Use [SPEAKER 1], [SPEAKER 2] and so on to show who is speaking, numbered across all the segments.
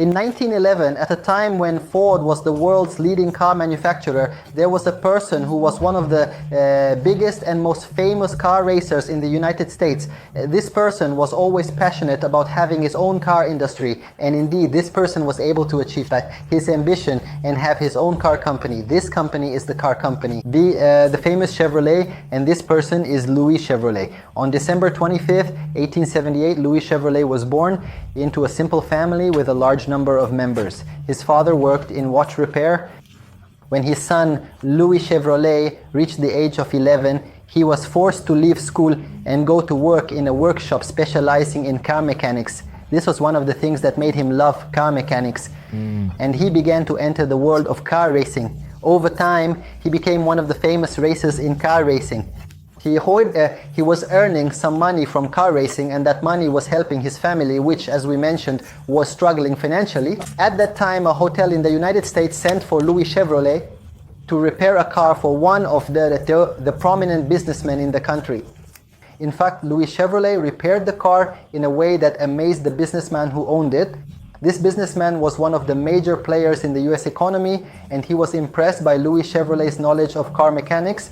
[SPEAKER 1] In 1911, at a time when Ford was the world's leading car manufacturer, there was a person who was one of the biggest and most famous car racers in the United States. This person was always passionate about having his own car industry, and indeed this person was able to achieve that, his ambition, and have his own car company. This company is the car company, the famous Chevrolet, and this person is Louis Chevrolet. On December 25th, 1878, Louis Chevrolet was born into a simple family with a large number of members. His father worked in watch repair. When his son Louis Chevrolet reached the age of 11, he was forced to leave school and go to work in a workshop specializing in car mechanics. This was one of the things that made him love car mechanics. And he began to enter the world of car racing. Over time, he became one of the famous racers in car racing. He was earning some money from car racing, and that money was helping his family, which, as we mentioned, was struggling financially. At that time, a hotel in the United States sent for Louis Chevrolet to repair a car for one of the prominent businessmen in the country. In fact, Louis Chevrolet repaired the car in a way that amazed the businessman who owned it. This businessman was one of the major players in the US economy, and he was impressed by Louis Chevrolet's knowledge of car mechanics.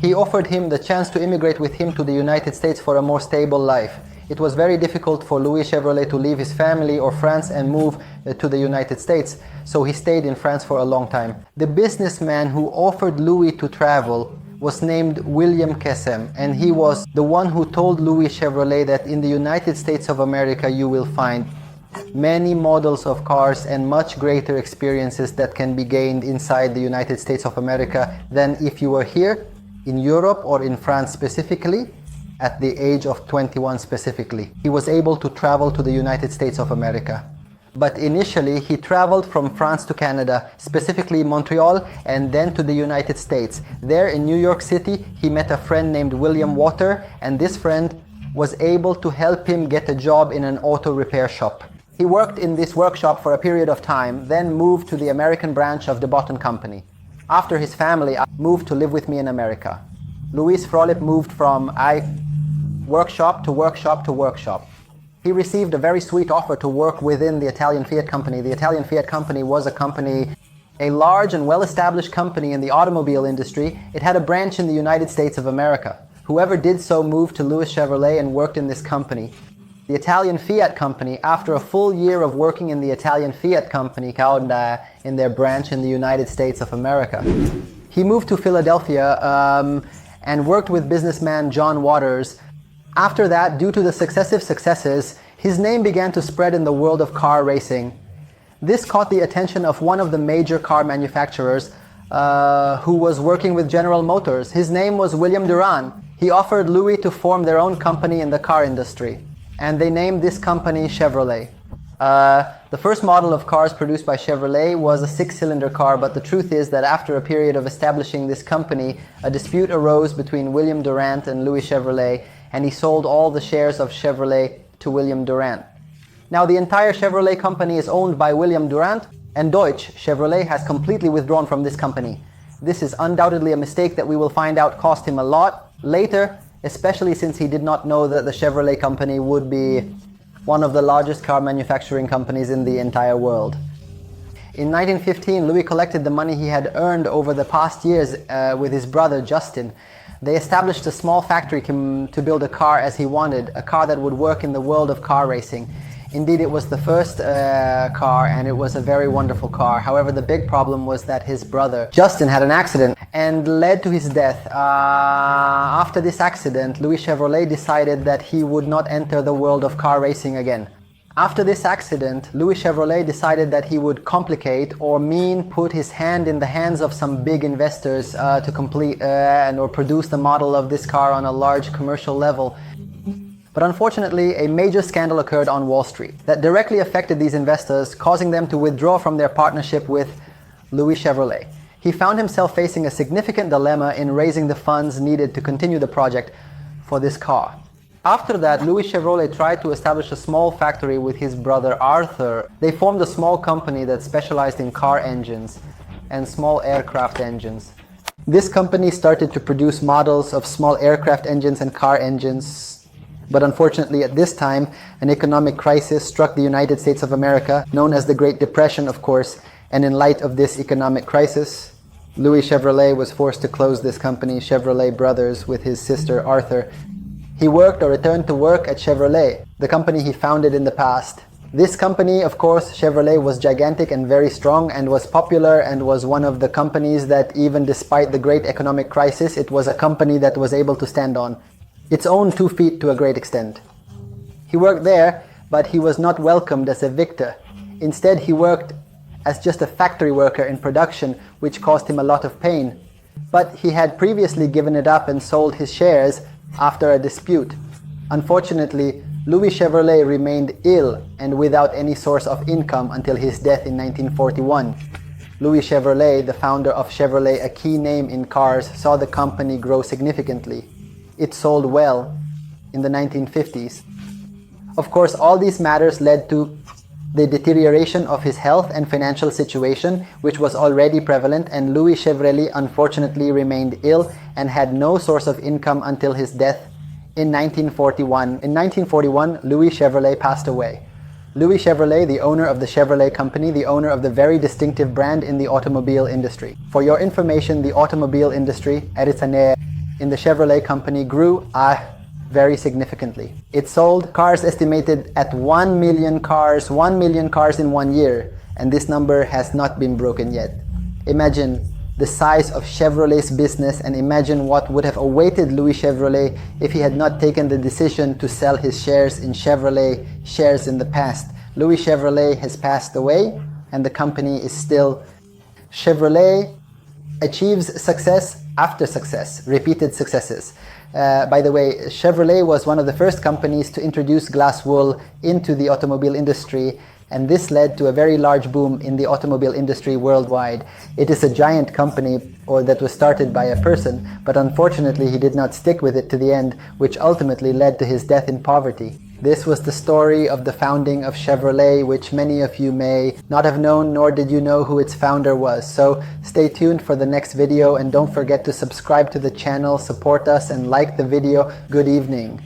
[SPEAKER 1] He offered him the chance to immigrate with him to the United States for a more stable life. It was very difficult for Louis Chevrolet to leave his family or France and move to the United States, so he stayed in France for a long time. The businessman who offered Louis to travel was named William Kessem, and he was the one who told Louis Chevrolet that in the United States of America you will find many models of cars and much greater experiences that can be gained inside the United States of America than if you were here in Europe or in France specifically, at the age of 21 specifically. He was able to travel to the United States of America. But initially, he traveled from France to Canada, specifically Montreal, and then to the United States. There in New York City, he met a friend named William Water, and this friend was able to help him get a job in an auto repair shop. He worked in this workshop for a period of time, then moved to the American branch of the Boston Company. After his family moved to live with me in America, Louis Frolip moved from workshop to workshop to workshop. He received a very sweet offer to work within the Italian Fiat Company. The Italian Fiat Company was a large and well-established company in the automobile industry. It had a branch in the United States of America. Whoever did so moved to Louis Chevrolet and worked in this company. The Italian Fiat Company, after a full year of working in the Italian Fiat Company, in their branch in the United States of America, he moved to Philadelphia and worked with businessman John Waters. After that, due to the successive successes, his name began to spread in the world of car racing. This caught the attention of one of the major car manufacturers who was working with General Motors. His name was William Durand. He offered Louis to form their own company in the car industry, and they named this company Chevrolet. The first model of cars produced by Chevrolet was a 6-cylinder car, but the truth is that after a period of establishing this company, a dispute arose between William Durand and Louis Chevrolet, and he sold all the shares of Chevrolet to William Durand. Now the entire Chevrolet company is owned by William Durand, and Deutsch Chevrolet has completely withdrawn from this company. This is undoubtedly a mistake that we will find out cost him a lot later, especially since he did not know that the Chevrolet company would be one of the largest car manufacturing companies in the entire world. In 1915, Louis collected the money he had earned over the past years with his brother Justin. They established a small factory to build a car as he wanted, a car that would work in the world of car racing. Indeed, it was the first car, and it was a very wonderful car. However, the big problem was that his brother Justin had an accident and led to his death. After this accident, Louis Chevrolet decided that he would not enter the world of car racing again. After this accident, Louis Chevrolet decided that he would complicate or put his hand in the hands of some big investors to complete or produce the model of this car on a large commercial level. But unfortunately, a major scandal occurred on Wall Street that directly affected these investors, causing them to withdraw from their partnership with Louis Chevrolet. He found himself facing a significant dilemma in raising the funds needed to continue the project for this car. After that, Louis Chevrolet tried to establish a small factory with his brother Arthur. They formed a small company that specialized in car engines and small aircraft engines. This company started to produce models of small aircraft engines and car engines But unfortunately, at this time, an economic crisis struck the United States of America, known as the Great Depression, of course, and in light of this economic crisis, Louis Chevrolet was forced to close this company, Chevrolet Brothers, with his sister Arthur. He worked or returned to work at Chevrolet, the company he founded in the past. This company, of course, Chevrolet, was gigantic and very strong and was popular and was one of the companies that, even despite the great economic crisis, it was a company that was able to stand on its own 2 feet to a great extent. He worked there, but he was not welcomed as a victor. Instead, he worked as just a factory worker in production, which caused him a lot of pain. But he had previously given it up and sold his shares after a dispute. Unfortunately, Louis Chevrolet remained ill and without any source of income until his death in 1941. Louis Chevrolet, the founder of Chevrolet, a key name in cars, saw the company grow significantly. It sold well in the 1950s. Of course, all these matters led to the deterioration of his health and financial situation, which was already prevalent, and Louis Chevrolet unfortunately remained ill and had no source of income until his death in 1941. In 1941, Louis Chevrolet passed away. Louis Chevrolet, the owner of the Chevrolet company, the owner of the very distinctive brand in the automobile industry. For your information, the automobile industry, in the Chevrolet company grew very significantly. It sold cars estimated at 1 million cars in 1 year, and this number has not been broken yet. Imagine the size of Chevrolet's business, and imagine what would have awaited Louis Chevrolet if he had not taken the decision to sell his shares in Chevrolet shares in the past. Louis Chevrolet has passed away, and the company is still. Chevrolet achieves success after success, repeated successes. By the way, Chevrolet was one of the first companies to introduce glass wool into the automobile industry, and this led to a very large boom in the automobile industry worldwide. It is a giant company that was started by a person, but unfortunately he did not stick with it to the end, which ultimately led to his death in poverty. This was the story of the founding of Chevrolet, which many of you may not have known, nor did you know who its founder was. So stay tuned for the next video, and don't forget to subscribe to the channel, support us, and like the video. Good evening.